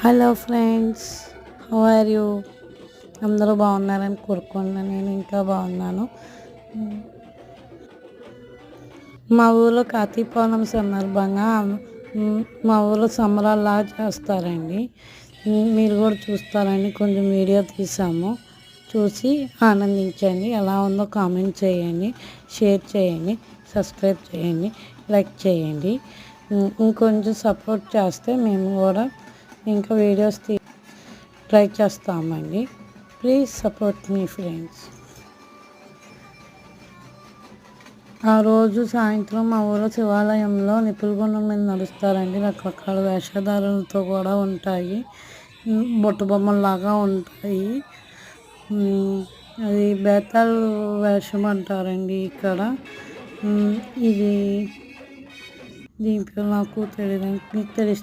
Hello friends, how are you? అందరూ బాగున్నారని కోరుకుంటున్నాను. నేను ఇంకా బాగున్నాను. మా ఊళ్ళో కార్తీక పౌర్ణమి సందర్భంగా మా ఊళ్ళో సంబరాల్లా చేస్తారండి. మీరు కూడా చూస్తారని కొంచెం వీడియో తీసాము. చూసి ఆనందించండి. ఎలా ఉందో కామెంట్ చేయండి, షేర్ చేయండి, సబ్స్క్రైబ్ చేయండి, లైక్ చేయండి. ఇంకొంచెం సపోర్ట్ చేస్తే మేము కూడా ఇంకా వీడియోస్ ట్రై చేస్తామండి. Please support me friends. ఆ రోజు సాయంత్రం మా ఊళ్ళో శివాలయంలో నిప్పుల గుండం మీద నడుస్తారండి. రకరకాల వేషధారణలతో కూడా ఉంటాయి. బుట్ట బొమ్మల్లాగా ఉంటాయి. అది బేతాళ వేషం అంటారండి ఇక్కడ. ఇది దీంట్లో నాకు తెలియదు, మీకు తెలుస్తుంది.